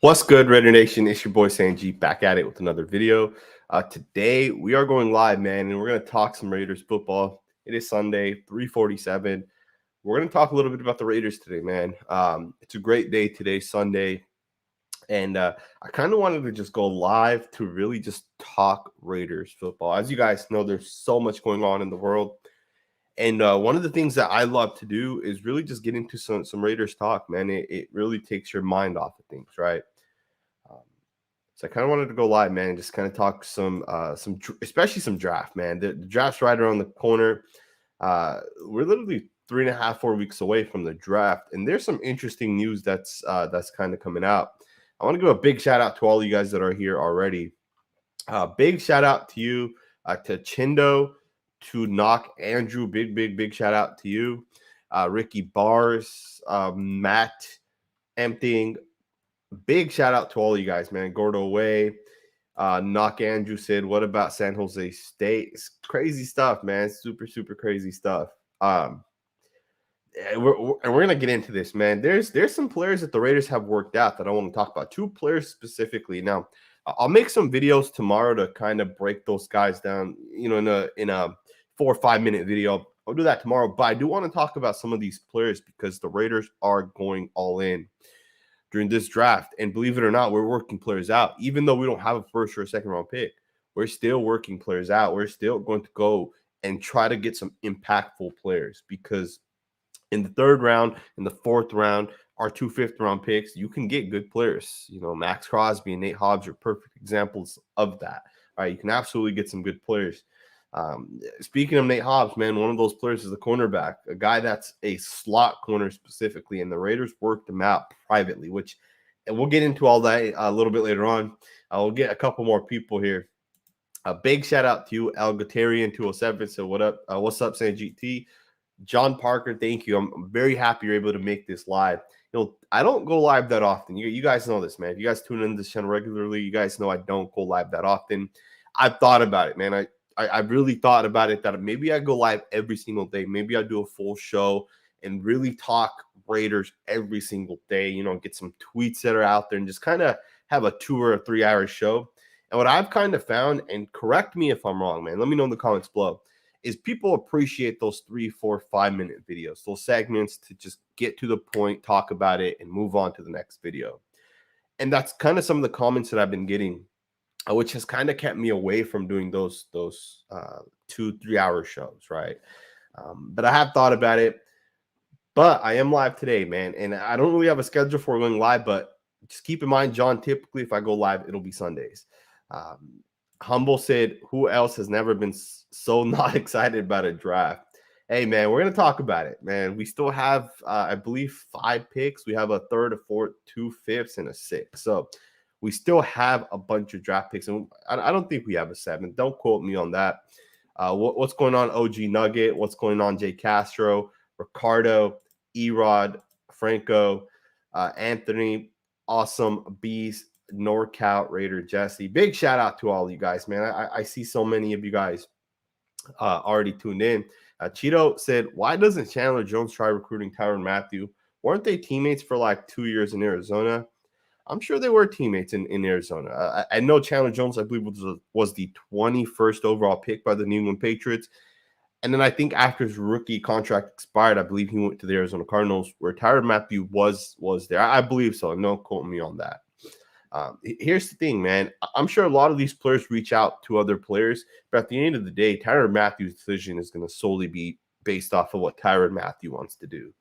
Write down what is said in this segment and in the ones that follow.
What's good, Raider Nation? It's your boy Sanjit back at it with another video. Today we are going live, man, and we're going to talk some Raiders football. It is Sunday, 3:47. We're going to talk a little bit about the Raiders today, man. It's a great day today, Sunday, and I kind of wanted to just go live to really just talk Raiders football. As you guys know, there's so much going on in the world. And one of the things that I love to do is really just get into some Raiders talk, man. It really takes your mind off of things, right? Um, so I kind of wanted to go live, man, and just kind of talk especially some draft, man. The draft's right around the corner. We're literally 3.5, 4 weeks away from the draft, and there's some interesting news that's kind of coming out. I want to give a big shout out to all you guys that are here already. Big shout out to you, to Chindo, to Knock Andrew. Big shout out to you, Ricky Bars, Matt Emptying. Big shout out to all you guys, man. Gordo Way, Knock Andrew said, "What about San Jose State?" It's crazy stuff, man. Super crazy stuff. And we're gonna get into this, man. There's some players that the Raiders have worked out that I want to talk about. Two players specifically. Now, I'll make some videos tomorrow to kind of break those guys down, in a 4 or 5 minute video. I'll do that tomorrow, but I do want to talk about some of these players because the Raiders are going all in during this draft. And believe it or not, we're working players out. Even though we don't have a first or a second round pick, we're still working players out. We're still going to go and try to get some impactful players, because in the third round, in the fourth round, our 2 5th-round picks, you can get good players. Max Crosby and Nate Hobbs are perfect examples of that. All right, you can absolutely get some good players. Speaking of Nate Hobbs, man, one of those players is a cornerback, a guy that's a slot corner specifically, and the Raiders worked him out privately, and we'll get into all that a little bit later on. We'll get a couple more people here. A big shout out to you, Algatarian 207. So what up? What's up, Sanjit? John Parker, thank you. I'm very happy you're able to make this live. I don't go live that often. You guys know this, man. If you guys tune in this channel regularly, you guys know I don't go live that often. I've thought about it, man. I've really thought about it, that maybe I go live every single day. Maybe I do a full show and really talk Raiders every single day, get some tweets that are out there and just kind of have a 2 or 3 hour show. And what I've kind of found, and correct me if I'm wrong, man, let me know in the comments below, is people appreciate those 3, 4, 5 minute videos, those segments to just get to the point, talk about it, and move on to the next video. And that's kind of some of the comments that I've been getting, which has kind of kept me away from doing those 2, 3 hour shows, right? But I have thought about it. But I am live today, man, and I don't really have a schedule for going live, but just keep in mind, John, typically if I go live, it'll be Sundays. Humble said, "Who else has never been so not excited about a draft?" Hey, man, we're going to talk about it, man. We still have, I believe, 5 picks. We have a third, a fourth, 2 5ths, and a 6th. So we still have a bunch of draft picks, and I don't think we have a 7th. Don't quote me on that. What's going on, OG Nugget? What's going on, Jay Castro, Ricardo, Erod, Franco, Anthony, Awesome Beast, NorCal Raider Jesse. Big shout out to all you guys, man. I see so many of you guys already tuned in. Cheeto said, "Why doesn't Chandler Jones try recruiting Tyrann Mathieu? Weren't they teammates for like 2 years in Arizona?" I'm sure they were teammates in Arizona. I know Chandler Jones, I believe, was the 21st overall pick by the New England Patriots. And then I think after his rookie contract expired, I believe he went to the Arizona Cardinals, where Tyrann Mathieu was there. I believe so. No quote me on that. Here's the thing, man. I'm sure a lot of these players reach out to other players, but at the end of the day, Tyrann Mathieu's decision is going to solely be based off of what Tyrann Mathieu wants to do.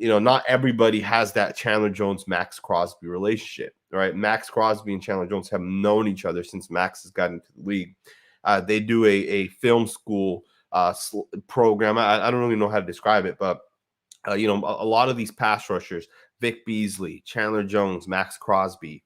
Not everybody has that Chandler Jones-Max Crosby relationship, right? Max Crosby and Chandler Jones have known each other since Max has gotten into the league. They do a film school program. I don't really know how to describe it, but a lot of these pass rushers, Vic Beasley, Chandler Jones, Max Crosby,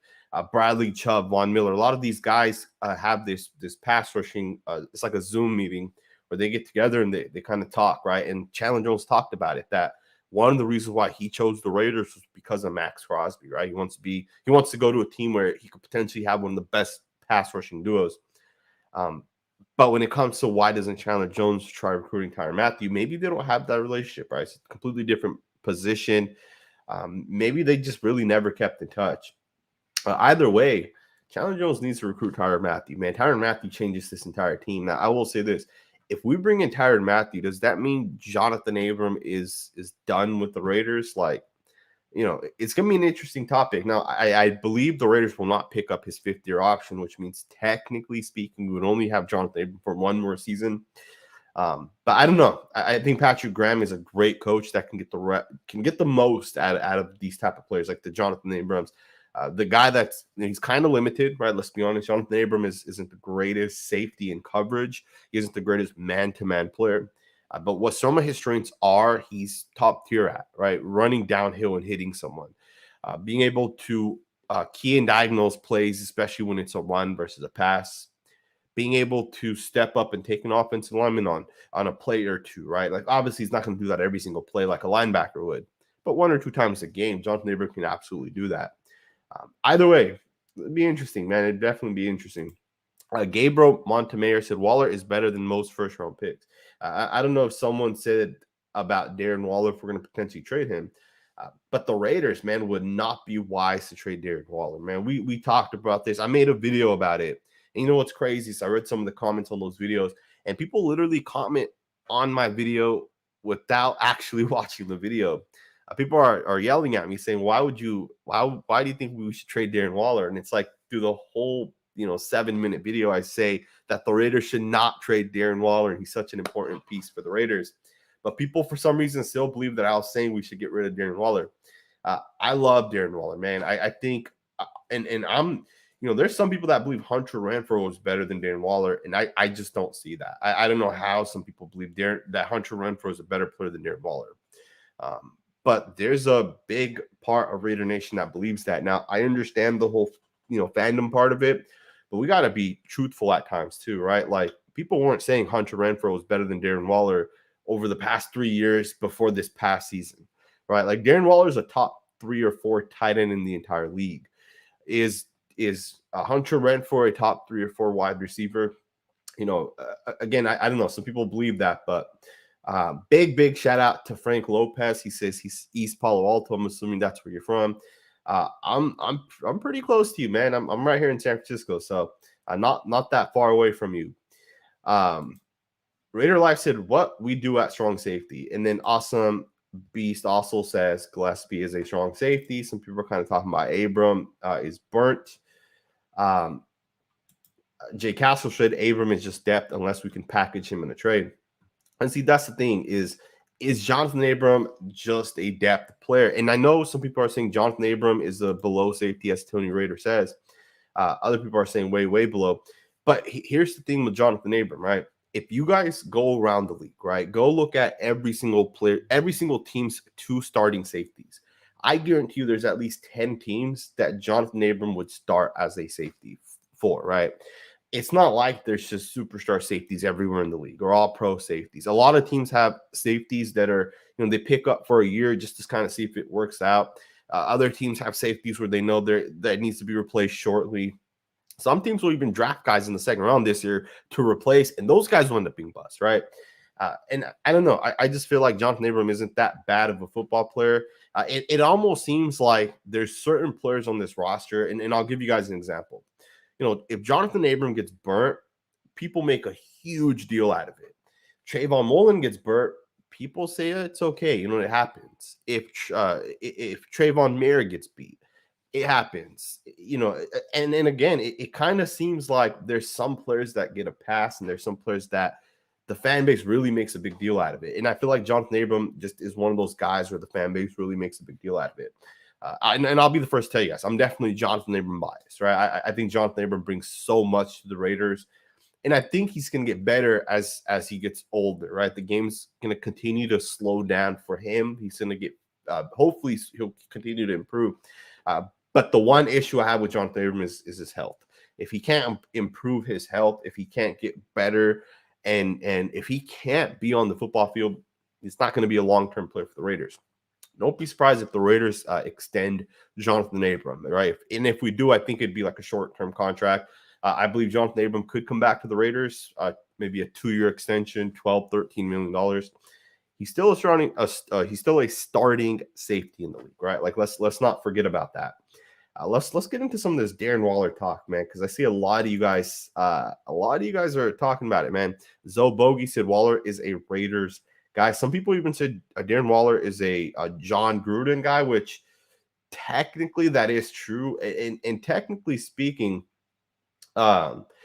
Bradley Chubb, Von Miller, a lot of these guys have this pass rushing. It's like a Zoom meeting where they get together and they kind of talk, right? And Chandler Jones talked about it, that one of the reasons why he chose the Raiders was because of Max Crosby, right? He wants to go to a team where he could potentially have one of the best pass rushing duos. But when it comes to why doesn't Chandler Jones try recruiting Tyrann Mathieu, maybe they don't have that relationship, right? It's a completely different position. Maybe they just really never kept in touch. Either way, Chandler Jones needs to recruit Tyrann Mathieu, man. Tyrann Mathieu changes this entire team. Now, I will say this. If we bring in Tyrann Mathieu, does that mean Jonathan Abram is done with the Raiders? Like, it's going to be an interesting topic. Now, I believe the Raiders will not pick up his fifth-year option, which means technically speaking, we would only have Jonathan Abram for one more season. But I don't know. I think Patrick Graham is a great coach that can get the most out of these type of players, like the Jonathan Abrams. The guy he's kind of limited, right? Let's be honest. Jonathan Abram isn't the greatest safety in coverage. He isn't the greatest man-to-man player. But what some of his strengths are, he's top tier at, right? Running downhill and hitting someone. Being able to key and diagnose plays, especially when it's a run versus a pass. Being able to step up and take an offensive lineman on a play or two, right? Like, obviously, he's not going to do that every single play like a linebacker would. But one or two times a game, Jonathan Abram can absolutely do that. Either way, it'd be interesting, man. It'd definitely be interesting. Gabriel Montemayor said Waller is better than most first-round picks. I don't know if someone said about Darren Waller if we're going to potentially trade him. But the Raiders, man, would not be wise to trade Darren Waller, man. We talked about this. I made a video about it. And you know what's crazy? So I read some of the comments on those videos, and people literally comment on my video without actually watching the video. People are yelling at me saying, why do you think we should trade Darren Waller? And it's like, through the whole 7-minute video, I say that the Raiders should not trade Darren Waller, and he's such an important piece for the Raiders. But people, for some reason, still believe that I was saying we should get rid of Darren Waller. I love Darren Waller, man. I think, and I'm, there's some people that believe Hunter Renfrow is better than Darren Waller, and I just don't see that. I don't know how some people believe that Hunter Renfrow is a better player than Darren Waller. But there's a big part of Raider Nation that believes that. Now, I understand the whole, fandom part of it, but we got to be truthful at times too, right? Like, people weren't saying Hunter Renfrow was better than Darren Waller over the past 3 years before this past season, right? Like, Darren Waller is a top 3 or 4 tight end in the entire league. Is Hunter Renfrow a top 3 or 4 wide receiver? Again, I don't know. Some people believe that, but big shout out to Frank Lopez. He says he's East Palo Alto. I'm assuming that's where you're from. I'm pretty close to you, man. I'm right here in San Francisco, so not that far away from you. Raider Life said, what we do at strong safety. And then Awesome Beast also says Gillespie is a strong safety. Some people are kind of talking about Abram is burnt. Jay Castle said Abram is just depth unless we can package him in a trade. And see, that's the thing is Jonathan Abram just a depth player? And I know some people are saying Jonathan Abram is a below safety, as Tony Raider says. Other people are saying way below. But here's the thing with Jonathan Abram, right? If you guys go around the league, right, go look at every single player, every single team's 2 starting safeties. I guarantee you there's at least 10 teams that Jonathan Abram would start as a safety for, right? It's not like there's just superstar safeties everywhere in the league or all pro safeties. A lot of teams have safeties that are, they pick up for a year just to kind of see if it works out. Other teams have safeties where they know that needs to be replaced shortly. Some teams will even draft guys in the second round this year to replace, and those guys will end up being busts, right? And I don't know. I just feel like Jonathan Abram isn't that bad of a football player. It almost seems like there's certain players on this roster, and I'll give you guys an example. If Jonathan Abram gets burnt, people make a huge deal out of it. Trayvon Mullen gets burnt, people say it's okay. It happens. If Trayvon Mayer gets beat, it happens. And again, it kind of seems like there's some players that get a pass, and there's some players that the fan base really makes a big deal out of it. And I feel like Jonathan Abram just is one of those guys where the fan base really makes a big deal out of it. And I'll be the first to tell you guys, I'm definitely Jonathan Abram biased, right? I think Jonathan Abram brings so much to the Raiders, and I think he's going to get better as he gets older, right? The game's going to continue to slow down for him. He's going to get, hopefully he'll continue to improve. But the one issue I have with Jonathan Abram is his health. If he can't improve his health, if he can't get better, and if he can't be on the football field, he's not going to be a long-term player for the Raiders. Don't be surprised if the Raiders extend Jonathan Abram, right? And if we do, I think it'd be like a short-term contract. I believe Jonathan Abram could come back to the Raiders, maybe a 2-year extension, $12-13 million. He's still a starting safety in the league, right? Like let's not forget about that. Let's get into some of this Darren Waller talk, man, because I see a lot of you guys are talking about it, man. Zoe Bogey said Waller is a Raiders guy. Some people even said Darren Waller is a John Gruden guy, which technically that is true. And technically speaking, John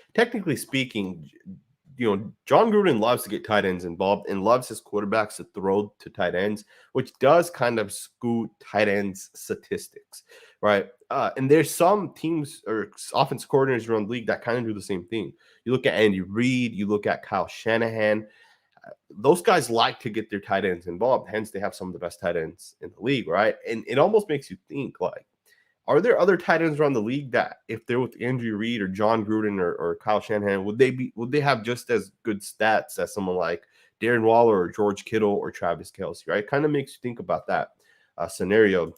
Gruden loves to get tight ends involved and loves his quarterbacks to throw to tight ends, which does kind of skew tight ends statistics, right? And there's some teams or offensive coordinators around the league that kind of do the same thing. You look at Andy Reid, you look at Kyle Shanahan. Those guys like to get their tight ends involved. Hence, they have some of the best tight ends in the league, right? And it almost makes you think, like, are there other tight ends around the league that if they're with Andrew Reid or John Gruden or Kyle Shanahan, would they have just as good stats as someone like Darren Waller or George Kittle or Travis Kelce, right? It kind of makes you think about that scenario.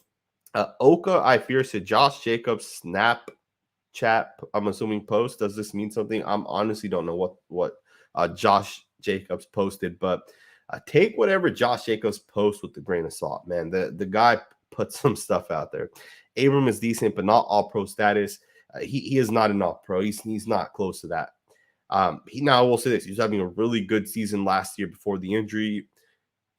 Oka, I fear, said Josh Jacobs Snapchat, I'm assuming post. Does this mean something? I'm honestly don't know what Josh Jacobs posted, but take whatever Josh Jacobs posts with a grain of salt, man. The guy put some stuff out there. Abram is decent, but not all pro status. He is not an all pro. He's not close to that. Now I will say this: he was having a really good season last year before the injury.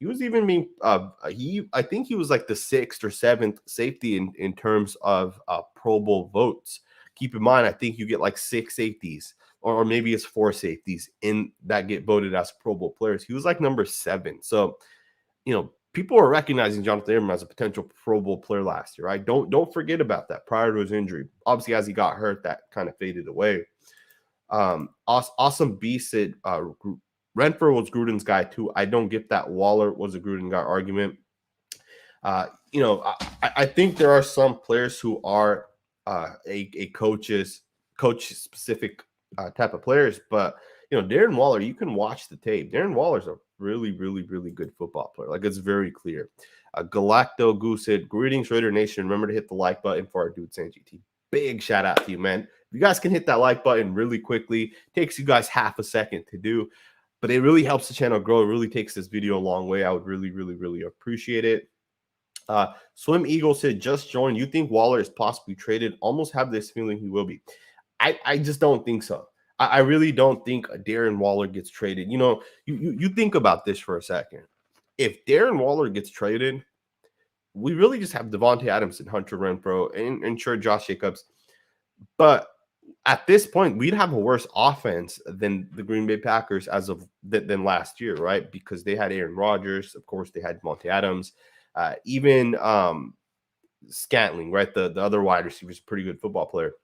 He was even being I think he was like the 6th or 7th safety in terms of Pro Bowl votes. Keep in mind, I think you get like 6 safeties, or maybe it's 4 safeties in that get voted as Pro Bowl players. He was like number 7. So, people are recognizing Jonathan Abram as a potential Pro Bowl player last year, right? Don't forget about that prior to his injury. Obviously, as he got hurt, that kind of faded away. Awesome B said Renfro was Gruden's guy too. I don't get that Waller was a Gruden guy argument. I think there are some players who are a coach specific type of players, but Darren Waller, you can watch the tape. Darren Waller's a really, really, really good football player. Like, it's very clear. Galacto Goose said, greetings, Raider Nation. Remember to hit the like button for our dude, Sanjit. Big shout out to you, man. If you guys can hit that like button really quickly, takes you guys half a second to do, but it really helps the channel grow. It really takes this video a long way. I would really, really, really appreciate it. Swim Eagle said, just joined. You think Waller is possibly traded? Almost have this feeling he will be. I just don't think so. I really don't think Darren Waller gets traded. You think about this for a second. If Darren Waller gets traded, we really just have Devontae Adams and Hunter Renfro and sure Josh Jacobs. But at this point, we'd have a worse offense than the Green Bay Packers than last year, right? Because they had Aaron Rodgers. Of course, they had Devontae Adams. Even Scantling, right? The other wide receiver is a pretty good football player.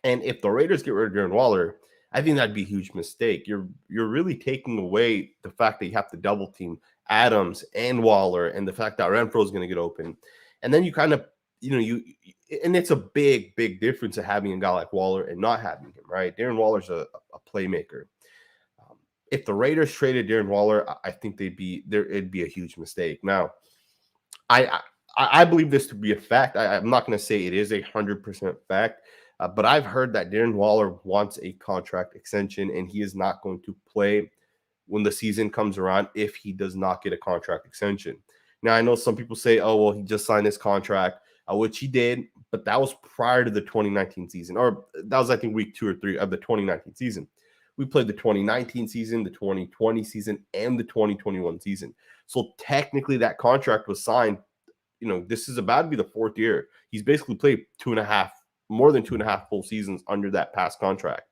And if the Raiders get rid of Darren Waller, I think that'd be a huge mistake. You're really taking away the fact that you have to double team Adams and Waller, and the fact that Renfro is going to get open. And then you kind of, and it's a big, big difference of having a guy like Waller and not having him, right? Darren Waller's a playmaker. If the Raiders traded Darren Waller, I think it'd be a huge mistake. Now, I believe this to be a fact. I'm not going to say it is 100% fact. But I've heard that Darren Waller wants a contract extension, and he is not going to play when the season comes around if he does not get a contract extension. Now, I know some people say, oh, well, he just signed his contract, which he did, but that was prior to the 2019 season, or that was, I think, week 2 or 3 of the 2019 season. We played the 2019 season, the 2020 season, and the 2021 season. So technically that contract was signed. This is about to be the 4th year. He's basically played more than 2.5 full seasons under that past contract.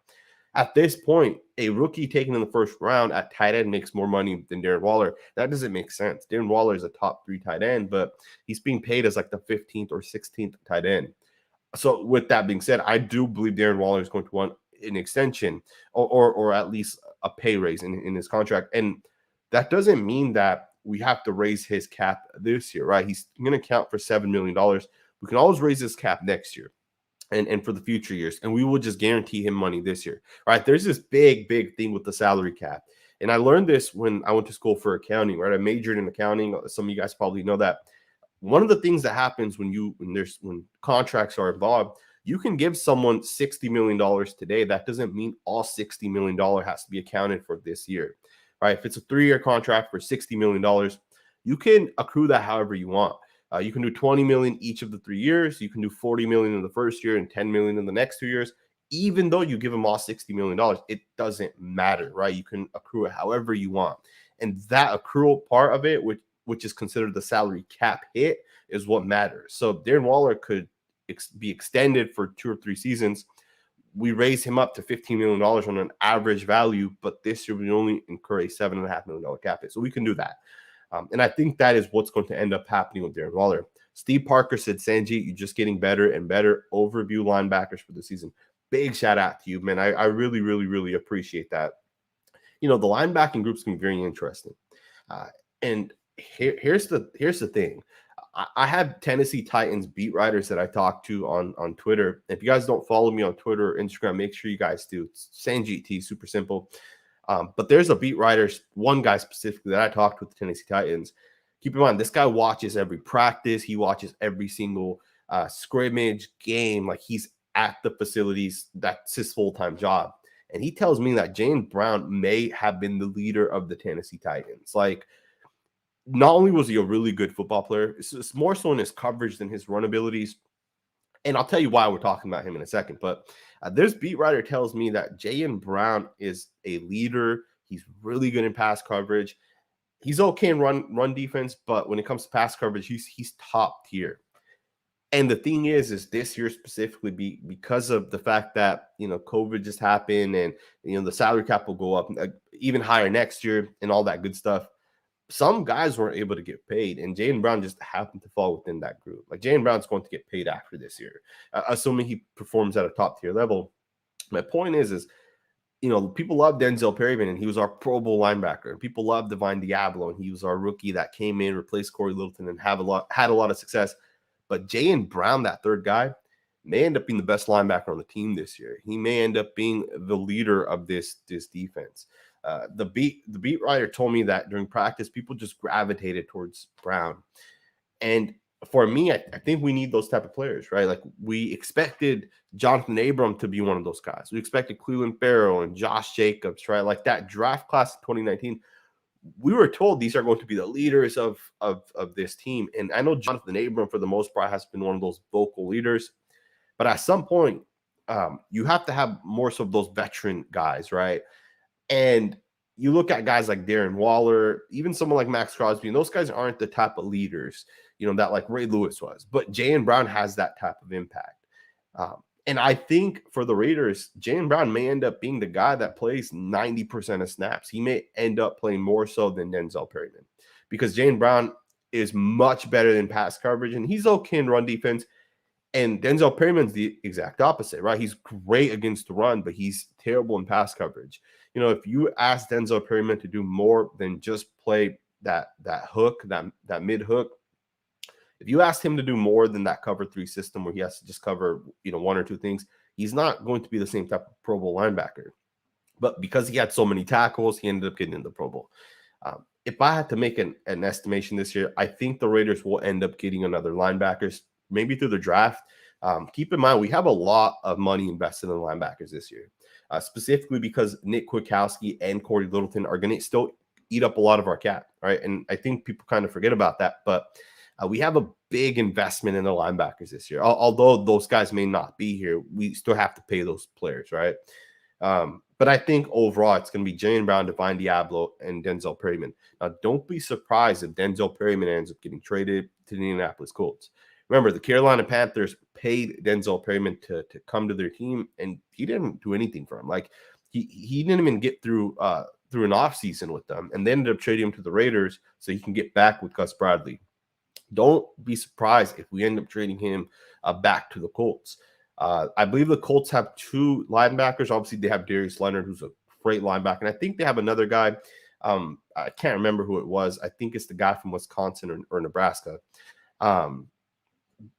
At this point, a rookie taken in the first round at tight end makes more money than Darren Waller. That doesn't make sense. Darren Waller is a top 3 tight end, but he's being paid as like the 15th or 16th tight end. So with that being said, I do believe Darren Waller is going to want an extension or at least a pay raise in his contract. And that doesn't mean that we have to raise his cap this year, right? He's going to count for $7 million. We can always raise his cap next year. And for the future years, and we will just guarantee him money this year, right? There's this big when with the salary cap, and I learned this when I went to school for accounting, right? I majored in accounting. Some of you guys probably know that. One of the things that happens when contracts are involved, you can give someone $60 million today. That doesn't mean all $60 million has to be accounted for this year, right? If it's a 3-year contract for $60 million, you can accrue that however you want. You can do 20 million each of the 3 years. You can do 40 million in the first year and 10 million in the next 2 years. Even though you give them all $60 million, it doesn't matter, right? You can accrue it however you want. And that accrual part of it, which is considered the salary cap hit, is what matters. So Darren Waller could be extended for 2 or 3 seasons. We raise him up to $15 million on an average value, but this year we only incur a $7.5 million cap hit. So we can do that. And I think that is what's going to end up happening with Darren Waller. Steve Parker said, Sanjit, you're just getting better and better. Overview linebackers for the season. Big shout out to you, man. I really, really, really appreciate that. The linebacking group's going to be very interesting. And here's the thing. I have Tennessee Titans beat writers that I talk to on Twitter. If you guys don't follow me on Twitter or Instagram, make sure you guys do. It's Sanjit T, super simple. But there's a beat writer, one guy specifically that I talked with the Tennessee Titans. Keep in mind, this guy watches every practice. He watches every single scrimmage game. Like, he's at the facilities. That's his full-time job. And he tells me that Jaylen Brown may have been the leader of the Tennessee Titans. Like, not only was he a really good football player, it's more so in his coverage than his run abilities. And I'll tell you why we're talking about him in a second. But this beat writer tells me that Jaylen Brown is a leader. He's really good in pass coverage. He's okay in run defense, but when it comes to pass coverage, he's top tier. And the thing is this year specifically, because of the fact that, COVID just happened and, the salary cap will go up even higher next year and all that good stuff. Some guys weren't able to get paid, and Jaylen Brown just happened to fall within that group. Like, Jaylen Brown's going to get paid after this year, assuming he performs at a top-tier level. My point is people love Denzel Perryman, and he was our Pro Bowl linebacker. And people love Divine Diablo, and he was our rookie that came in, replaced Corey Littleton, and had a lot of success. But Jaylen Brown, that third guy, may end up being the best linebacker on the team this year. He may end up being the leader of this defense. The beat writer told me that during practice, people just gravitated towards Brown. And for me, I think we need those type of players, right? Like, we expected Jonathan Abram to be one of those guys. We expected Cleveland Farrell and Josh Jacobs, right? Like, that draft class of 2019, we were told these are going to be the leaders of this team. And I know Jonathan Abram, for the most part, has been one of those vocal leaders. But at some point, you have to have more so of those veteran guys, right? And you look at guys like Darren Waller, even someone like Max Crosby, and those guys aren't the type of leaders, that like Ray Lewis was. But Jaylen Brown has that type of impact. And I think for the Raiders, Jaylen Brown may end up being the guy that plays 90% of snaps. He may end up playing more so than Denzel Perryman, because Jaylen Brown is much better than pass coverage, and he's okay in run defense. And Denzel Perryman's the exact opposite, right? He's great against the run, but he's terrible in pass coverage. If you ask Denzel Perryman to do more than just play that hook, that mid hook, if you ask him to do more than that cover 3 system where he has to just cover, 1 or 2 things, he's not going to be the same type of Pro Bowl linebacker. But because he had so many tackles, he ended up getting in the Pro Bowl. If I had to make an estimation this year, I think the Raiders will end up getting another linebackers, maybe through the draft. Keep in mind, we have a lot of money invested in linebackers this year, specifically because Nick Kwiatkowski and Corey Littleton are going to still eat up a lot of our cap, right? And I think people kind of forget about that. But we have a big investment in the linebackers this year. Although those guys may not be here, we still have to pay those players, right? But I think overall it's going to be Jaylen Brown, Divine Diablo, and Denzel Perryman. Now, don't be surprised if Denzel Perryman ends up getting traded to the Indianapolis Colts. Remember, the Carolina Panthers paid Denzel Perryman to come to their team, and he didn't do anything for him. Like, he didn't even get through an offseason with them, and they ended up trading him to the Raiders so he can get back with Gus Bradley. Don't be surprised if we end up trading him back to the Colts. I believe the Colts have 2 linebackers. Obviously, they have Darius Leonard, who's a great linebacker. And I think they have another guy. I can't remember who it was. I think it's the guy from Wisconsin or Nebraska.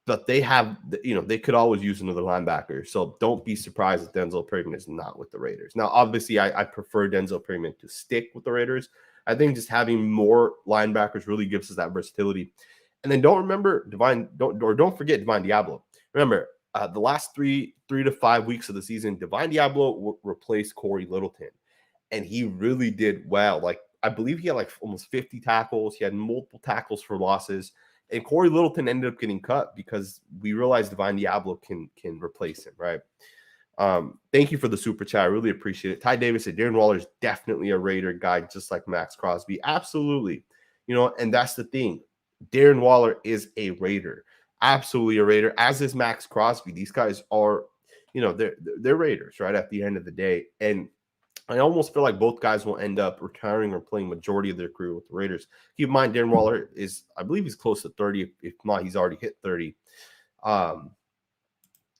But they have, they could always use another linebacker. So don't be surprised if Denzel Perryman is not with the Raiders. Now, obviously, I prefer Denzel Perryman to stick with the Raiders. I think just having more linebackers really gives us that versatility. And then don't forget Divine Diablo. Remember, the last 3 to 5 weeks of the season, Divine Diablo replaced Corey Littleton, and he really did well. Like, I believe he had like almost 50 tackles. He had multiple tackles for losses. And Corey Littleton ended up getting cut because we realized Divine Diablo can replace him, right? Thank you for the super chat. I really appreciate it. Ty Davis said Darren Waller is definitely a Raider guy, just like Max Crosby. Absolutely. And that's the thing. Darren Waller is a Raider. Absolutely a Raider, as is Max Crosby. These guys are, they're Raiders, right? At the end of the day. And I almost feel like both guys will end up retiring or playing majority of their career with the Raiders. Keep in mind, Darren Waller is, I believe he's close to 30. If not, he's already hit 30.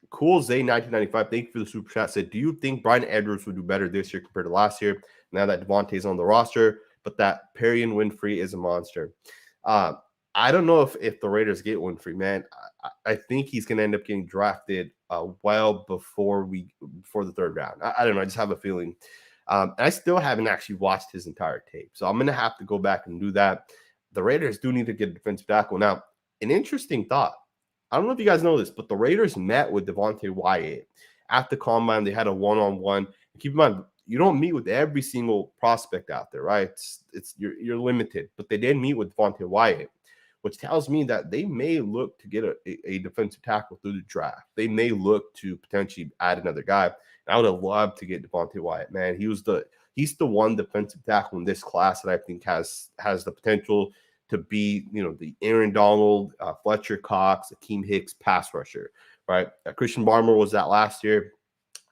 Cool Zay 1995, thank you for the super chat. Said, do you think Brian Edwards would do better this year compared to last year? Now that Devontae's on the roster, but that Perrion Winfrey is a monster. I don't know if the Raiders get Winfrey, man. I think he's going to end up getting drafted well before the third round. I don't know. I just have a feeling. I still haven't actually watched his entire tape, so I'm going to have to go back and do that. The Raiders do need to get a defensive tackle. Now, an interesting thought. I don't know if you guys know this, but the Raiders met with Devontae Wyatt at the combine. They had a one-on-one. Keep in mind, you don't meet with every single prospect out there, right? You're limited, but they did meet with Devontae Wyatt, which tells me that they may look to get a defensive tackle through the draft. They may look to potentially add another guy. And I would have loved to get Devontae Wyatt, man. He's the one defensive tackle in this class that I think has the potential to be, the Aaron Donald, Fletcher Cox, Akeem Hicks pass rusher, right? Christian Barmore was that last year.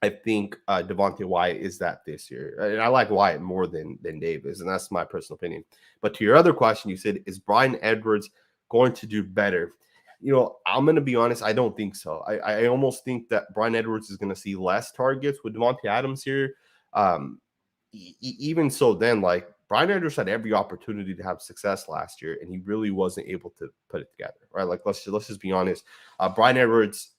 I think Devontae Wyatt is that this year. And I like Wyatt more than Davis, and that's my personal opinion. But to your other question, you said, is Brian Edwards going to do better? I'm going to be honest, I don't think so. I almost think that Brian Edwards is going to see less targets with Devontae Adams here. Even so then, like, Brian Edwards had every opportunity to have success last year, and he really wasn't able to put it together, right? Like, let's just be honest. Brian Edwards,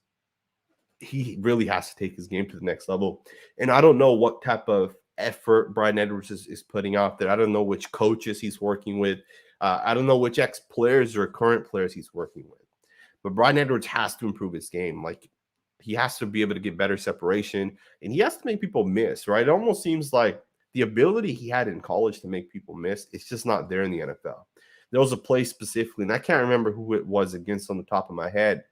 he really has to take his game to the next level. And I don't know what type of effort Brian Edwards is putting out there. I don't know which coaches he's working with. I don't know which ex-players or current players he's working with. But Brian Edwards has to improve his game. Like, he has to be able to get better separation, and he has to make people miss, right? It almost seems like the ability he had in college to make people miss, it's just not there in the NFL. There was a play specifically, and I can't remember who it was against on the top of my head,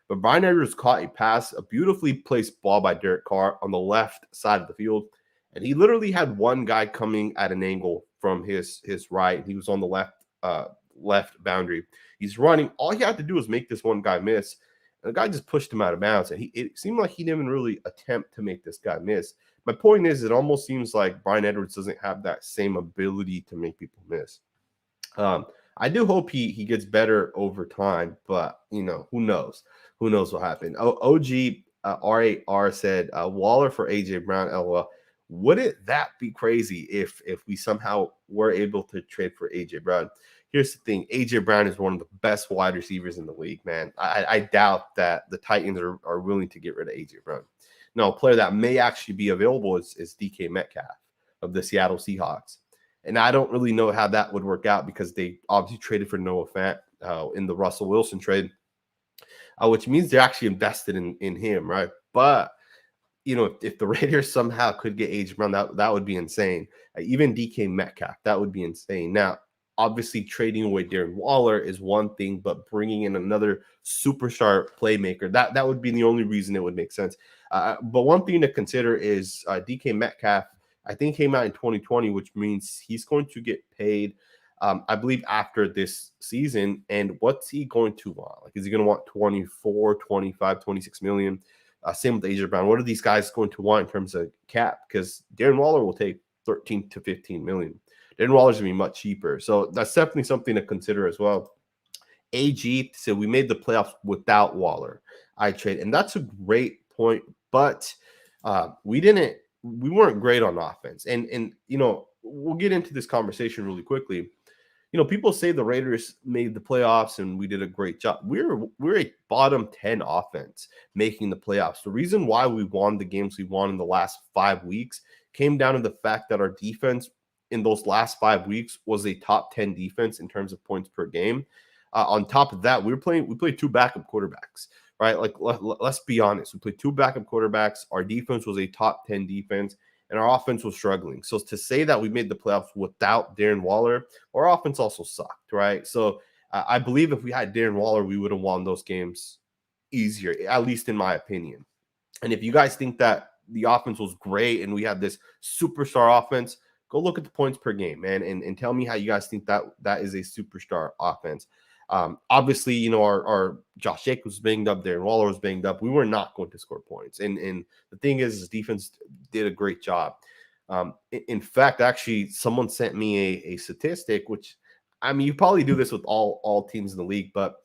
but Brian Edwards caught a pass, a beautifully placed ball by Derek Carr on the left side of the field, and he literally had one guy coming at an angle from his right. He was on the left boundary. He's running. All he had to do was make this one guy miss, and the guy just pushed him out of bounds, and it seemed like he didn't even really attempt to make this guy miss. My point is, it almost seems like Brian Edwards doesn't have that same ability to make people miss. I do hope he gets better over time, but who knows? Who knows what happened? OG RAR said Waller for AJ Brown. LOL. Wouldn't that be crazy if we somehow were able to trade for AJ Brown? Here's the thing: AJ Brown is one of the best wide receivers in the league, man. I doubt that the Titans are willing to get rid of AJ Brown. No, a player that may actually be available is DK Metcalf of the Seattle Seahawks. And I don't really know how that would work out because they obviously traded for Noah Fant in the Russell Wilson trade, which means they're actually invested in him, right? But, if the Raiders somehow could get AJ Brown, that would be insane. Even DK Metcalf, that would be insane. Now, obviously, trading away Darren Waller is one thing, but bringing in another superstar playmaker, that would be the only reason it would make sense. But one thing to consider is DK Metcalf, I think, came out in 2020, which means he's going to get paid, I believe, after this season. And what's he going to want? Like, is he going to want 24, 25, 26 million? Same with AJ Brown. What are these guys going to want in terms of cap? Because Darren Waller will take 13 to 15 million. Darren Waller's going to be much cheaper. So that's definitely something to consider as well. AG said we made the playoffs without Waller. I trade. And that's a great point. But we weren't great on offense. And we'll get into this conversation really quickly. People say the Raiders made the playoffs and we did a great job. We're a bottom 10 offense making the playoffs. The reason why we won the games we won in the last 5 weeks came down to the fact that our defense in those last 5 weeks was a top 10 defense in terms of points per game. On top of that, we played two backup quarterbacks, right? Like, let's be honest. We played two backup quarterbacks. Our defense was a top 10 defense, and our offense was struggling. So to say that we made the playoffs without Darren Waller, our offense also sucked, right? So I believe if we had Darren Waller, we would have won those games easier, at least in my opinion. And if you guys think that the offense was great and we had this superstar offense, go look at the points per game, man, and tell me how you guys think that is a superstar offense. Obviously, you know, our Josh Jacobs was banged up, Darren Waller was banged up. We were not going to score points. And the thing is defense did a great job. In fact, actually, someone sent me a statistic, which, I mean, you probably do this with all teams in the league, but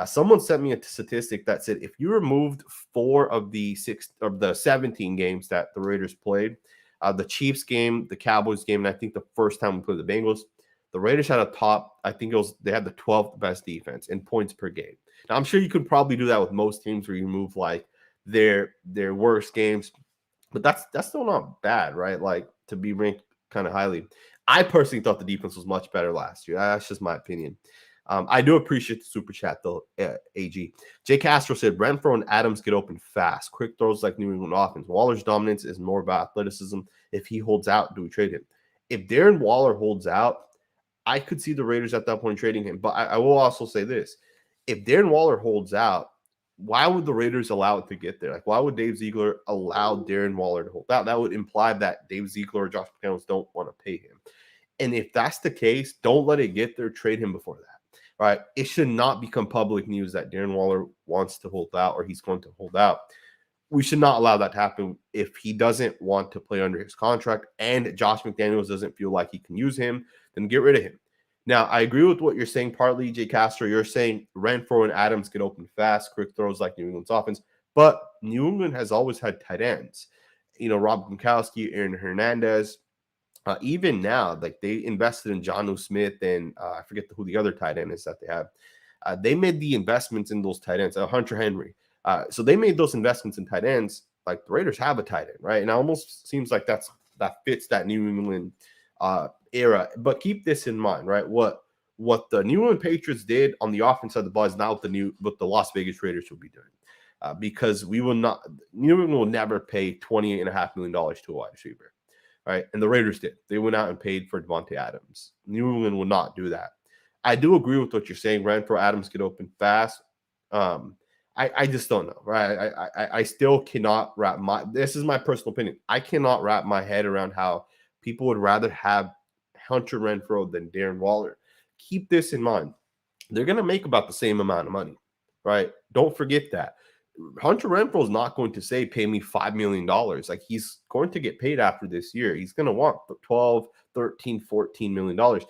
someone sent me a statistic that said if you removed 4 of the 17 games that the Raiders played, the Chiefs game, the Cowboys game, and I think the first time we played the Bengals, the Raiders had they had the 12th best defense in points per game. Now, I'm sure you could probably do that with most teams where you remove like their worst games, but that's still not bad, right? Like to be ranked kind of highly. I personally thought the defense was much better last year. That's just my opinion. I do appreciate the super chat though, AG. Jay Castro said Renfrow and Adams get open fast. Quick throws like New England offense. Waller's dominance is more about athleticism. If he holds out, do we trade him? If Darren Waller holds out, I could see the Raiders at that point trading him. But I will also say this. If Darren Waller holds out, why would the Raiders allow it to get there? Like, why would Dave Ziegler allow Darren Waller to hold out? That would imply that Dave Ziegler or Josh McDaniels don't want to pay him. And if that's the case, don't let it get there. Trade him before that, right? It should not become public news that Darren Waller wants to hold out or he's going to hold out. We should not allow that to happen. If he doesn't want to play under his contract and Josh McDaniels doesn't feel like he can use him, then get rid of him. Now, I agree with what you're saying partly, Jay Castro. You're saying Renfrow and Adams get open fast, quick throws like New England's offense. But New England has always had tight ends. You know, Rob Gronkowski, Aaron Hernandez. Even now, like they invested in Jonnu Smith and I forget who the other tight end is that they have. They made the investments in those tight ends, Hunter Henry. So they made those investments in tight ends. Like the Raiders have a tight end, right? And it almost seems like that fits that New England era. But keep this in mind, right? What the New England Patriots did on the offense side of the ball is not what the Las Vegas Raiders will be doing. Because New England will never pay $28.5 million to a wide receiver. Right. And the Raiders did. They went out and paid for Devontae Adams. New England will not do that. I do agree with what you're saying. Renfrow, Adams get open fast. I just don't know. Right. I still cannot this is my personal opinion. I cannot wrap my head around how people would rather have Hunter Renfrow than Darren Waller. Keep this in mind. They're going to make about the same amount of money. Right. Don't forget that. Hunter Renfrow is not going to say, pay me $5 million. Like he's going to get paid after this year. He's going to want 12, 13, $14 million.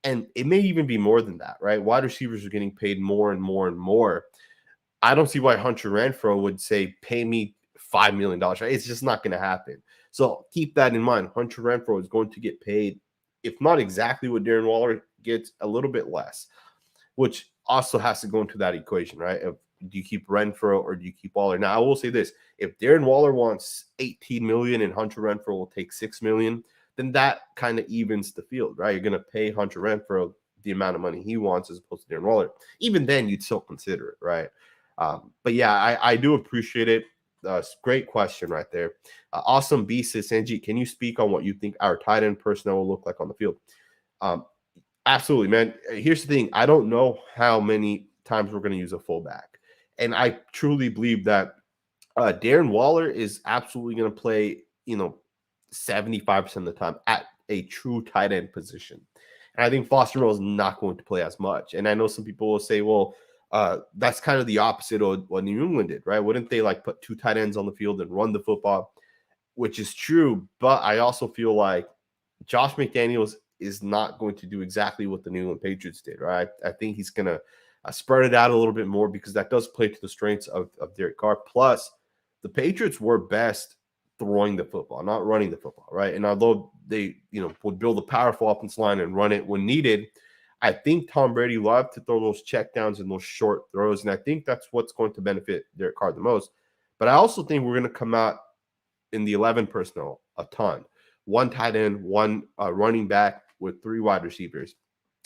And it may even be more than that, right? Wide receivers are getting paid more and more and more. I don't see why Hunter Renfrow would say, pay me $5 million. Right? It's just not going to happen. So keep that in mind. Hunter Renfrow is going to get paid, if not exactly what Darren Waller gets, a little bit less, which also has to go into that equation, right? Do you keep Renfrow or do you keep Waller? Now, I will say this. If Darren Waller wants $18 million and Hunter Renfrow will take $6 million, then that kind of evens the field, right? You're going to pay Hunter Renfrow the amount of money he wants as opposed to Darren Waller. Even then, you'd still consider it, right? But yeah, I do appreciate it. Great question right there. Awesome B says, Sanjit, can you speak on what you think our tight end personnel will look like on the field? Absolutely, man. Here's the thing. I don't know how many times we're going to use a fullback. And I truly believe that Darren Waller is absolutely going to play, 75% of the time at a true tight end position. And I think Foster Moreau is not going to play as much. And I know some people will say, well, that's kind of the opposite of what New England did, right? Wouldn't they like put 2 tight ends on the field and run the football? Which is true. But I also feel like Josh McDaniels is not going to do exactly what the New England Patriots did, right? I think he's going to spread it out a little bit more because that does play to the strengths of Derek Carr. Plus, the Patriots were best throwing the football, not running the football, right? And although they, would build a powerful offense line and run it when needed, I think Tom Brady loved to throw those checkdowns and those short throws, and I think that's what's going to benefit Derek Carr the most. But I also think we're going to come out in the 11 personnel a ton. 1 tight end, 1 running back with 3 wide receivers.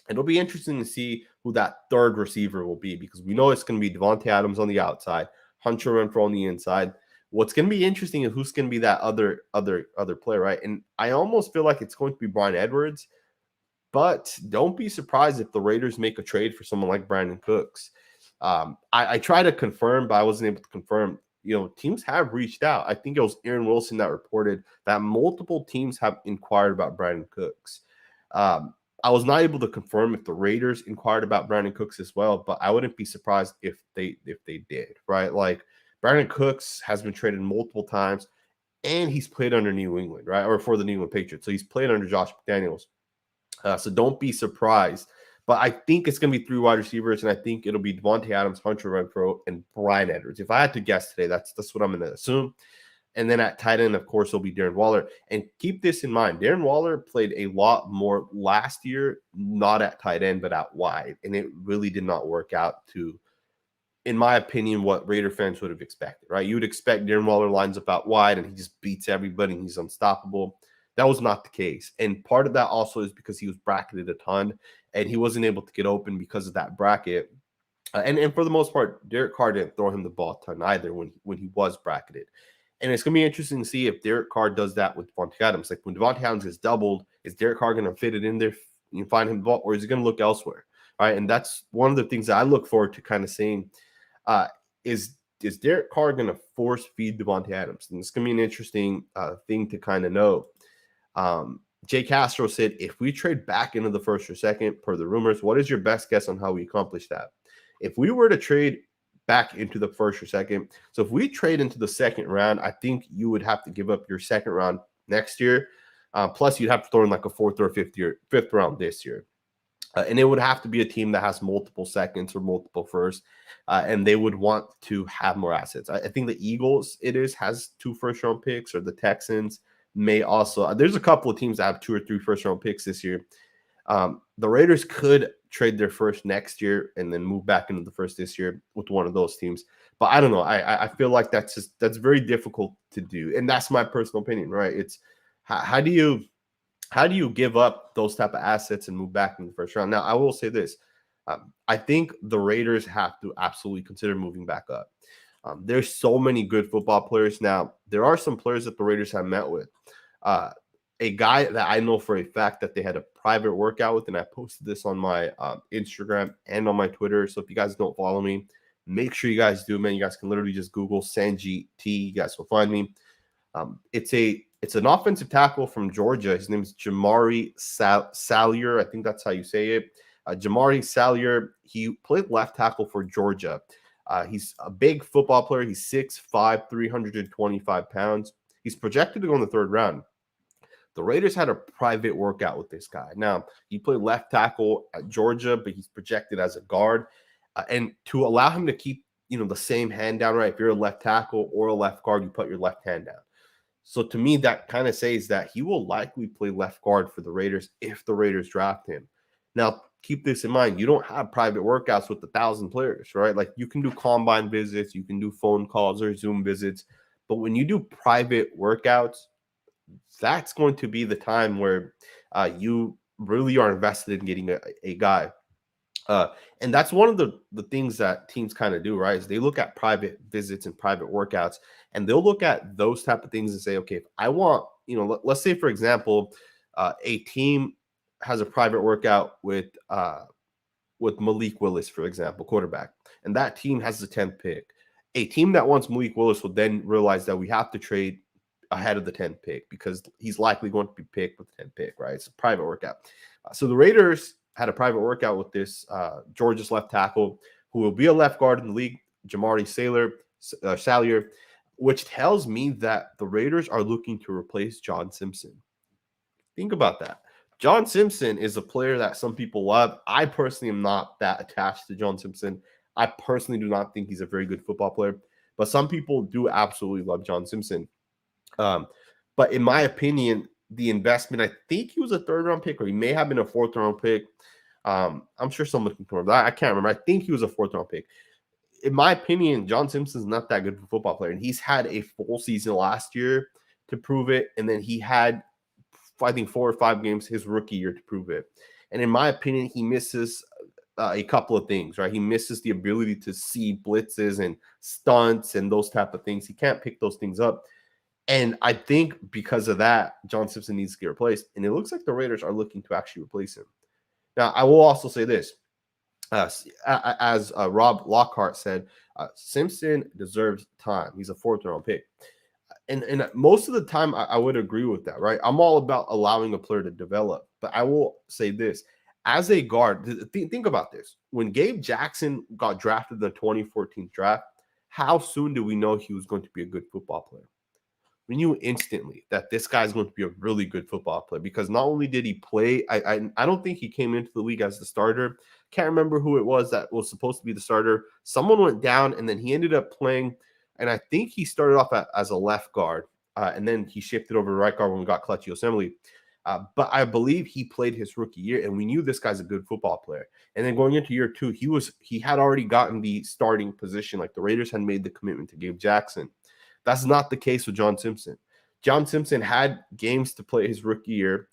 It'll be interesting to see who that third receiver will be because we know it's going to be Devontae Adams on the outside, Hunter Renfrow on the inside. What's going to be interesting is who's going to be that other player, right? And I almost feel like it's going to be Bryan Edwards, But don't be surprised if the Raiders make a trade for someone like Brandon Cooks. I tried to confirm, but I wasn't able to confirm. Teams have reached out. I think it was Aaron Wilson that reported that multiple teams have inquired about Brandon Cooks. I was not able to confirm if the Raiders inquired about Brandon Cooks as well, but I wouldn't be surprised if they did, right? Like Brandon Cooks has been traded multiple times, and he's played under New England, right? Or for the New England Patriots. So he's played under Josh McDaniels. So don't be surprised. But I think it's going to be 3 wide receivers, and I think it'll be Devontae Adams, Hunter Renfrow, and Bryan Edwards. If I had to guess today, that's what I'm going to assume. And then at tight end, of course, it'll be Darren Waller. And keep this in mind. Darren Waller played a lot more last year, not at tight end, but at wide. And it really did not work out to, in my opinion, what Raider fans would have expected, right? You would expect Darren Waller lines up out wide and he just beats everybody and he's unstoppable. That was not the case. And part of that also is because he was bracketed a ton and he wasn't able to get open because of that bracket. And for the most part, Derek Carr didn't throw him the ball a ton either when he was bracketed. And it's going to be interesting to see if Derek Carr does that with Devontae Adams. Like when Devontae Adams gets doubled, is Derek Carr going to fit it in there and find him the ball, or is he going to look elsewhere? All right, and that's one of the things that I look forward to kind of seeing is Derek Carr going to force feed Devontae Adams? And it's going to be an interesting thing to kind of know. Jay Castro said, if we trade back into the first or second, per the rumors, what is your best guess on how we accomplish that? If we were to trade back into the first or second, so if we trade into the second round, I think you would have to give up your second round next year. Plus, you'd have to throw in like a fourth or fifth round this year. And it would have to be a team that has multiple seconds or multiple firsts, and they would want to have more assets. I think the Eagles, has 2 first-round picks, or the Texans may also. There's a couple of teams that have 2 or 3 first-round picks this year. The Raiders could trade their first next year and then move back into the first this year with one of those teams. But I don't know. I feel like that's very difficult to do, and that's my personal opinion, right? It's how do you give up those type of assets and move back in the first round? Now, I will say this. I think the Raiders have to absolutely consider moving back up. There's so many good football players. Now, there are some players that the Raiders have met with. A guy that I know for a fact that they had a private workout with, and I posted this on my Instagram and on my Twitter. So if you guys don't follow me, make sure you guys do, man. You guys can literally just Google Sanjit. You guys will find me. It's an offensive tackle from Georgia. His name is Jamari Salyer. I think that's how you say it. Jamari Salyer. He played left tackle for Georgia. He's a big football player. He's 6'5", 325 pounds. He's projected to go in the 3rd round. The Raiders had a private workout with this guy. Now, he played left tackle at Georgia, but he's projected as a guard. And to allow him to keep, the same hand down, right? If you're a left tackle or a left guard, you put your left hand down. So to me, that kind of says that he will likely play left guard for the Raiders if the Raiders draft him. Now, keep this in mind. You don't have private workouts with 1,000 players, right? Like you can do combine visits, you can do phone calls or Zoom visits. But when you do private workouts, that's going to be the time where you really are invested in getting a guy. And that's one of the things that teams kind of do, right? Is they look at private visits and private workouts, and they'll look at those type of things and say, okay, if I want, let's say, for example, a team has a private workout with Malik Willis, for example, quarterback, and that team has the 10th pick. A team that wants Malik Willis will then realize that we have to trade ahead of the 10th pick because he's likely going to be picked with the 10th pick, right? It's a private workout. So the Raiders had a private workout with this Georgia's left tackle who will be a left guard in the league, Jamari Salyer, which tells me that the Raiders are looking to replace John Simpson. Think about that. John Simpson is a player that some people love. I personally am not that attached to John Simpson. I personally do not think he's a very good football player, but some people do absolutely love John Simpson. But in my opinion, the investment, I think he was a 3rd round pick, or he may have been a 4th round pick. I'm sure someone can confirm that. I can't remember. I think he was a 4th round pick. In my opinion, John Simpson's not that good of a football player, and he's had a full season last year to prove it, and then he had, I think, 4 or 5 games his rookie year to prove it. And in my opinion, he misses a couple of things, right? He misses the ability to see blitzes and stunts and those type of things. He can't pick those things up. And I think because of that, John Simpson needs to get replaced. And it looks like the Raiders are looking to actually replace him. Now, I will also say this. As Rob Lockhart said, Simpson deserves time. He's a fourth-round pick. And most of the time, I would agree with that, right? I'm all about allowing a player to develop. But I will say this. As a guard, think about this. When Gabe Jackson got drafted in the 2014 draft, how soon do we know he was going to be a good football player? We knew instantly that this guy's going to be a really good football player because not only did he play, I don't think he came into the league as the starter. Can't remember who it was that was supposed to be the starter. Someone went down and then he ended up playing, and I think he started off as a left guard, and then he shifted over to right guard when we got Clutchy Assembly. But I believe he played his rookie year, and we knew this guy's a good football player. And then going into year two, he had already gotten the starting position. Like the Raiders had made the commitment to Gabe Jackson. That's not the case with John Simpson. John Simpson had games to play his rookie year.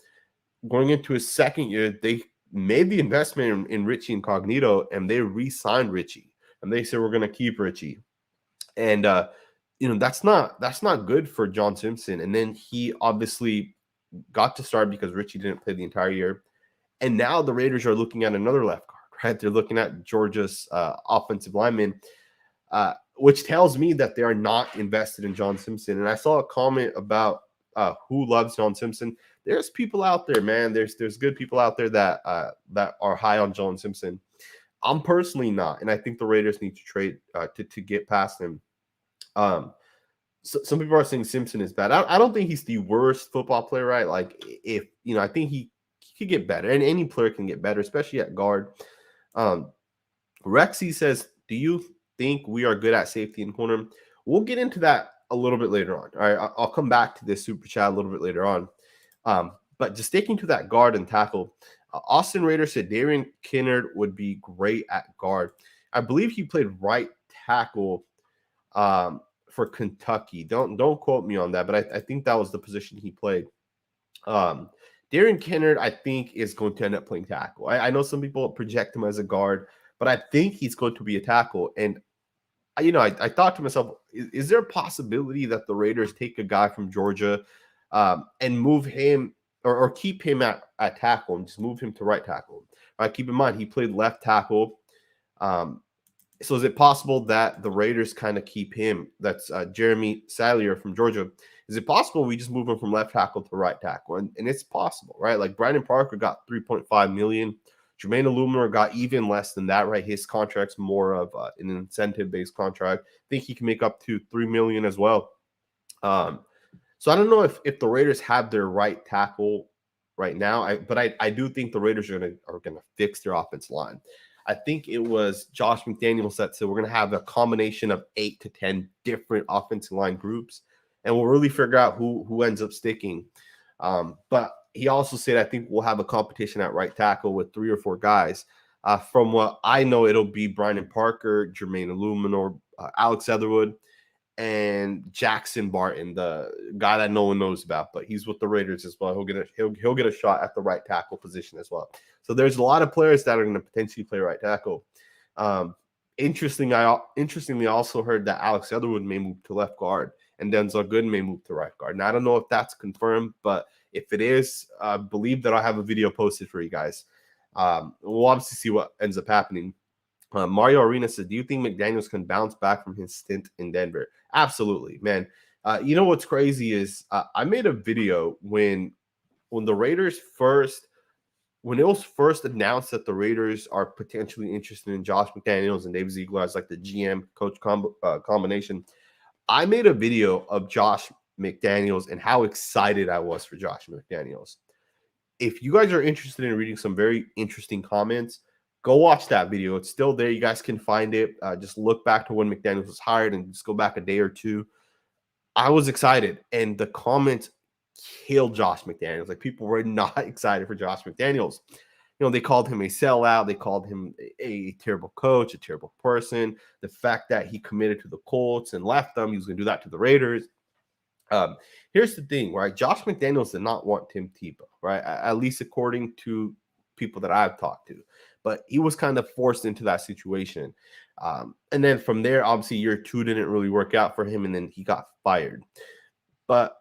Going into his second year, they made the investment in Richie Incognito, and they re-signed Richie. And they said, we're going to keep Richie. And, that's not good for John Simpson. And then he obviously got to start because Richie didn't play the entire year. And now the Raiders are looking at another left guard, right? They're looking at Georgia's offensive lineman, which tells me that they are not invested in John Simpson. And I saw a comment about who loves John Simpson. There's people out there, man. There's good people out there that are high on John Simpson. I'm personally not, and I think the Raiders need to trade to get past him. So some people are saying Simpson is bad. I don't think he's the worst football player, right? Like I think he could get better, and any player can get better, especially at guard. Rexy says, do you think we are good at safety and corner? We'll get into that a little bit later on. All right, I'll come back to this super chat a little bit later on. But just sticking to that guard and tackle, Austin Raider said Darren Kinnard would be great at guard. I believe he played right tackle for Kentucky. Don't quote me on that, but I think that was the position he played. Darren Kinnard, I think, is going to end up playing tackle. I know some people project him as a guard, but I think he's going to be a tackle. And I thought to myself, is there a possibility that the Raiders take a guy from Georgia and move him or keep him at tackle and just move him to right tackle? Keep in mind, he played left tackle. So is it possible that the Raiders kind of keep him? That's Jeremy Salier from Georgia. Is it possible we just move him from left tackle to right tackle? And it's possible, right? Like Brandon Parker got $3.5 million. Jermaine Illuminor got even less than that, right? His contract's more of an incentive-based contract. I think he can make up to $3 million as well. So I don't know if the Raiders have their right tackle right now, but I do think the Raiders are gonna fix their offensive line. I think it was Josh McDaniels that said we're going to have a combination of 8 to 10 different offensive line groups, and we'll really figure out who ends up sticking. But he also said, I think we'll have a competition at right tackle with 3 or 4 guys. From what I know, it'll be Brandon Parker, Jermaine Illuminor, Alex Etherwood, and Jackson Barton, the guy that no one knows about, but he's with the Raiders as well. He'll get a shot at the right tackle position as well. So there's a lot of players that are going to potentially play right tackle. Interestingly, I also heard that Alex Etherwood may move to left guard and Denzel Good may move to right guard. Now, I don't know if that's confirmed, but if it is, I believe that I'll have a video posted for you guys. We'll obviously see what ends up happening. Mario Arena said, do you think McDaniels can bounce back from his stint in Denver? Absolutely, man. You know what's crazy is I made a video when the Raiders when it was first announced that the Raiders are potentially interested in Josh McDaniels and Dave Ziegler as like the GM coach combination. I made a video of Josh McDaniels and how excited I was for Josh McDaniels. If you guys are interested in reading some very interesting comments, go watch that video. It's still there. You guys can find it. Just look back to when McDaniels was hired and just go back a day or two. I was excited, and the comments killed Josh McDaniels. Like, people were not excited for Josh McDaniels. They called him a sellout. They called him a terrible coach, a terrible person. The fact that he committed to the Colts and left them, he was going to do that to the Raiders. Here's the thing, right? Josh McDaniels did not want Tim Tebow, right? At least according to people that I've talked to. But he was kind of forced into that situation. And then from there, obviously, year 2 didn't really work out for him, and then he got fired. But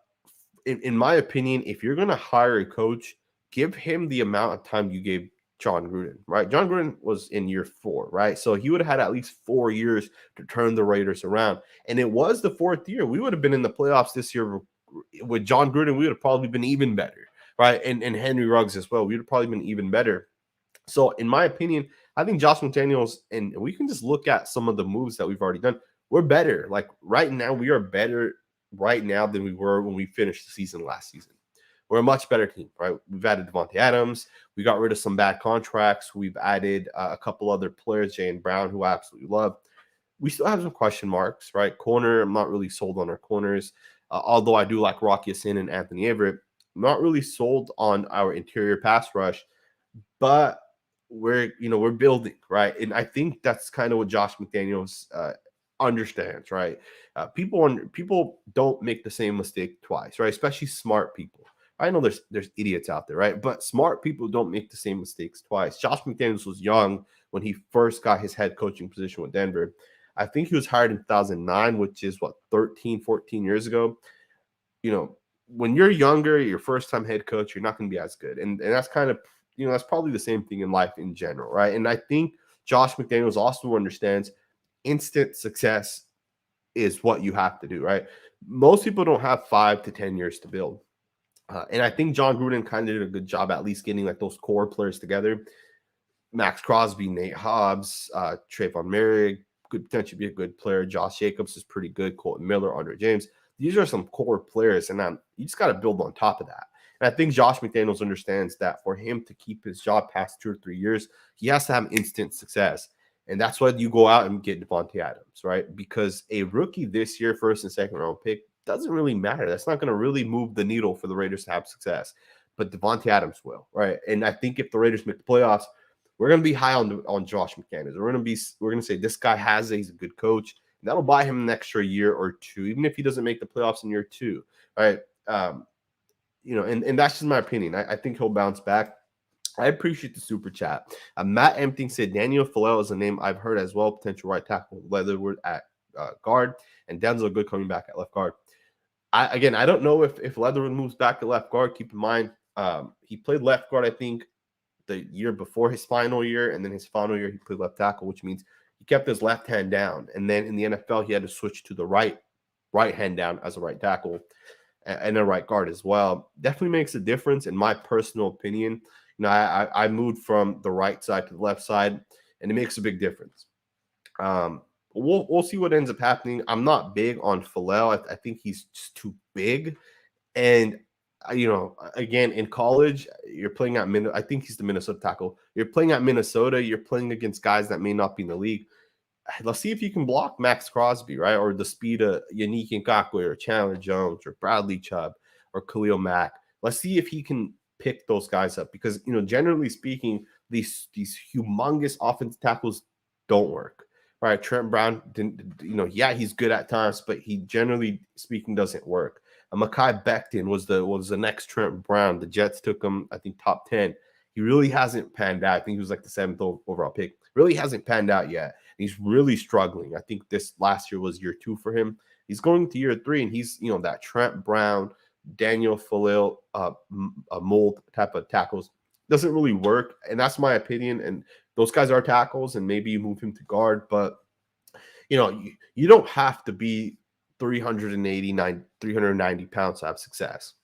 in my opinion, if you're going to hire a coach, give him the amount of time you gave John Gruden, right? John Gruden was in year 4, right? So he would have had at least 4 years to turn the Raiders around. And it was the 4th year. We would have been in the playoffs this year with John Gruden. We would have probably been even better, right? And Henry Ruggs as well. We would have probably been even better. So in my opinion, I think Josh McDaniels, and we can just look at some of the moves that we've already done. We're better. Like right now, we are better right now than we were when we finished the season last season. We're a much better team, right? We've added Devontae Adams. We got rid of some bad contracts. We've added a couple other players, Jaylen Brown, who I absolutely love. We still have some question marks, right? Corner, I'm not really sold on our corners, although I do like Rocky Sin and Anthony Everett. I'm not really sold on our interior pass rush, but we're building, right? And I think that's kind of what Josh McDaniels understands, right? People don't make the same mistake twice, right? Especially smart people. I know there's idiots out there, right? But smart people don't make the same mistakes twice. Josh McDaniels was young when he first got his head coaching position with Denver. I think he was hired in 2009, which is 13, 14 years ago. When you're younger, your first time head coach, you're not going to be as good. And that's kind of, that's probably the same thing in life in general, right? And I think Josh McDaniels also understands instant success is what you have to do, right? Most people don't have 5 to 10 years to build. And I think John Gruden kind of did a good job at least getting like those core players together. Max Crosby, Nate Hobbs, Trayvon Merrick could potentially be a good player. Josh Jacobs is pretty good. Colton Miller, Andre James. These are some core players, and you just got to build on top of that. And I think Josh McDaniels understands that for him to keep his job past 2 or 3 years, he has to have instant success. And that's why you go out and get Devontae Adams, right? Because a rookie this year, first and second round pick, doesn't really matter. That's not going to really move the needle for the Raiders to have success. But Devontae Adams will, right? And I think if the Raiders make the playoffs, we're going to be high on Josh McDaniels. We're going to say this guy he's a good coach. And that'll buy him an extra year or 2, even if he doesn't make the playoffs in year 2, right? And that's just my opinion. I think he'll bounce back. I appreciate the super chat. Matt Empting said Daniel Falel is a name I've heard as well. Potential right tackle, Leatherwood at guard, and Denzel Good coming back at left guard. I don't know if Leatherwood moves back to left guard. Keep in mind, he played left guard, I think, the year before his final year, and then his final year he played left tackle, which means he kept his left hand down. And then in the NFL, he had to switch to the right hand down as a right tackle and a right guard as well. Definitely makes a difference in my personal opinion. I moved from the right side to the left side, and it makes a big difference. We'll see what ends up happening. I'm not big on Falel. I think he's just too big. And, again, in college, you're playing at Minnesota. I think he's the Minnesota tackle. You're playing at Minnesota. You're playing against guys that may not be in the league. Let's see if you can block Max Crosby, right? Or the speed of Yannick Ngakoue or Chandler Jones or Bradley Chubb or Khalil Mack. Let's see if he can pick those guys up because, generally speaking, these humongous offensive tackles don't work. Right, Trent Brown didn't. He's good at times, but he generally speaking doesn't work. Mekhi Becton was the next Trent Brown. The Jets took him, I think, top 10. He really hasn't panned out. I think he was like the 7th overall pick. Really hasn't panned out yet. He's really struggling. I think this last year was year 2 for him. He's going to year 3, and he's that Trent Brown, Daniel Falil mold type of tackles. Doesn't really work, and that's my opinion. And those guys are tackles, and maybe you move him to guard, but you don't have to be 390 pounds to have success.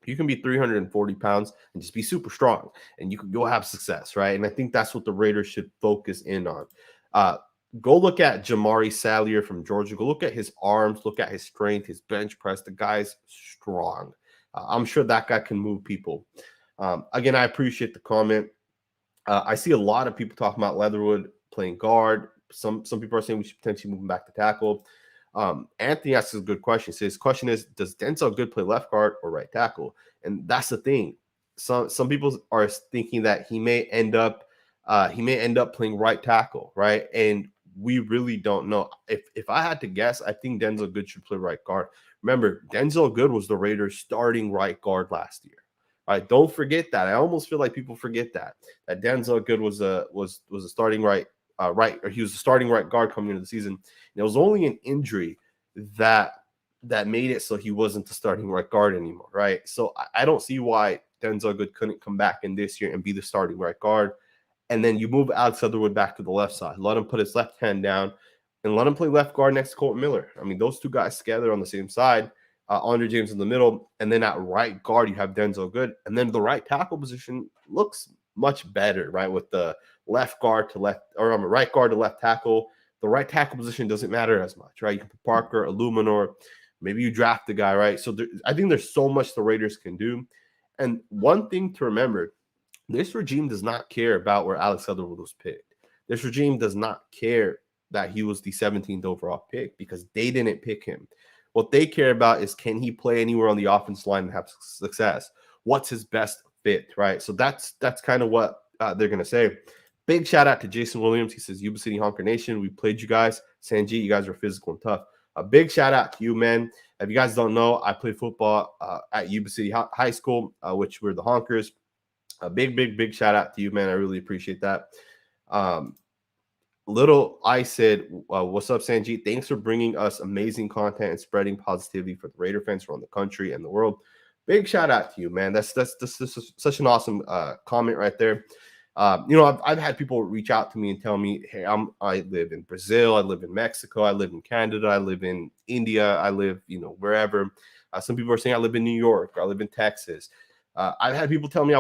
You can be 340 pounds and just be super strong, and you'll have success, right? And I think that's what the Raiders should focus in on. Go look at Jamari Salyer from Georgia. Go look at his arms. Look at his strength, his bench press. The guy's strong. I'm sure that guy can move people. Again, I appreciate the comment. I see a lot of people talking about Leatherwood playing guard. Some people are saying we should potentially move him back to tackle. Anthony asks a good question. So his question is, does Denzel Good play left guard or right tackle? And that's the thing. Some people are thinking that he may end up playing right tackle, right? And we really don't know. If I had to guess, I think Denzel Good should play right guard. Remember, Denzel Good was the Raiders' starting right guard last year. All right, don't forget that. I almost feel like people forget that Denzel Good was a starting right he was a starting right guard coming into the season. And it was only an injury that made it so he wasn't the starting right guard anymore, right? So I don't see why Denzel Good couldn't come back in this year and be the starting right guard. And then you move Alex Leatherwood back to the left side. Let him put his left hand down and let him play left guard next to Colton Miller. I mean, those two guys together on the same side, Andre James in the middle. And then at right guard, you have Denzel Good. And then the right tackle position looks much better, right? With the left guard to left, or right guard to left tackle. The right tackle position doesn't matter as much, right? You can put Parker, Illuminor, maybe you draft the guy, right? So I think there's so much the Raiders can do. And one thing to remember, this regime does not care about where Alex Leatherwood was picked. This regime does not care that he was the 17th overall pick because they didn't pick him. What they care about is, can he play anywhere on the offensive line and have success? What's his best fit, right? So that's kind of what they're going to say. Big shout out to Jason Williams. He says, Yuba City Honker Nation, we played you guys. Sanjit, you guys were physical and tough. A big shout out to you, man. If you guys don't know, I played football at Yuba City High School, which were the Honkers. A big shout out to you, man. I really appreciate that. Little I said, what's up, Sanjit? Thanks for bringing us amazing content and spreading positivity for the Raider fans around the country and the world. Big shout out to you, man. That's such an awesome comment right there. I've had people reach out to me and tell me, hey, I live in Brazil, I live in Mexico, I live in Canada, I live in India, I live, wherever. Some people are saying I live in New York, or I live in Texas. I've had people tell me I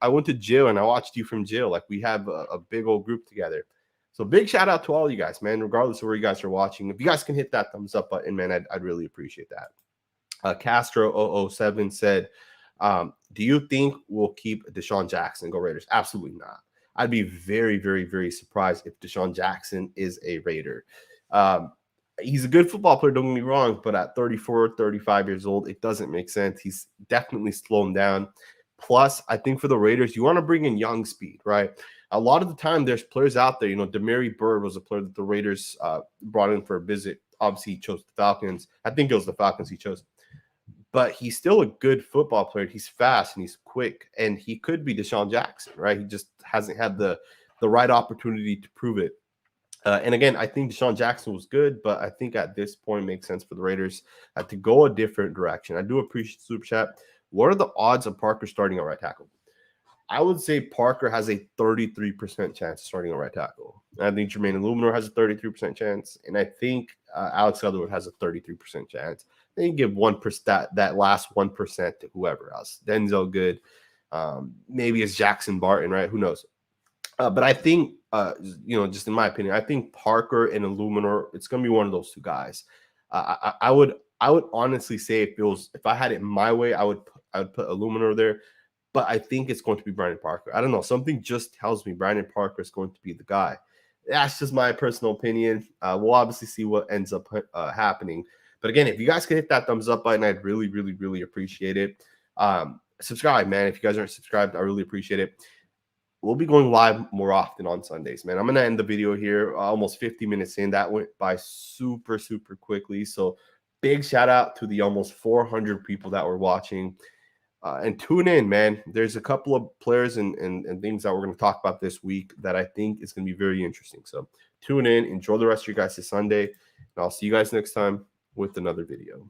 went to jail and I watched you from jail. Like, we have a big old group together. So big shout out to all you guys, man, regardless of where you guys are watching. If you guys can hit that thumbs up button, man, I'd really appreciate that. Castro 007 said, do you think we'll keep Deshaun Jackson? Go Raiders. Absolutely not. I'd be very, very, very surprised if Deshaun Jackson is a Raider. He's a good football player, don't get me wrong, but at 34, 35 years old, it doesn't make sense. He's definitely slowing down. Plus, I think for the Raiders, you want to bring in young speed, right? A lot of the time, there's players out there. Demary Bird was a player that the Raiders brought in for a visit. Obviously, he chose the Falcons. I think it was the Falcons he chose. But he's still a good football player. He's fast and he's quick, and he could be Deshaun Jackson, right? He just hasn't had the right opportunity to prove it. And again, I think Deshaun Jackson was good, but I think at this point it makes sense for the Raiders to go a different direction. I do appreciate Super Chat. What are the odds of Parker starting at right tackle? I would say Parker has a 33% chance of starting at right tackle. I think Jermaine Illuminor has a 33% chance, and I think Alex Leatherwood has a 33% chance. Then you give 1%, that last 1% to whoever else. Denzel Good, maybe it's Jackson Barton, right? Who knows? But I think, just in my opinion, I think Parker and Illuminor, it's going to be one of those two guys. I would honestly say if I had it my way, I would put Illuminor there. But I think it's going to be Brandon Parker. I don't know. Something just tells me Brandon Parker is going to be the guy. That's just my personal opinion. We'll obviously see what ends up happening. But again, if you guys can hit that thumbs up button, I'd really, really, really appreciate it. Subscribe, man. If you guys aren't subscribed, I really appreciate it. We'll be going live more often on Sundays, man. I'm going to end the video here almost 50 minutes in. That went by super, super quickly. So big shout out to the almost 400 people that were watching. And tune in, man. There's a couple of players and things that we're going to talk about this week that I think is going to be very interesting. So tune in. Enjoy the rest of your guys' Sunday. And I'll see you guys next time with another video.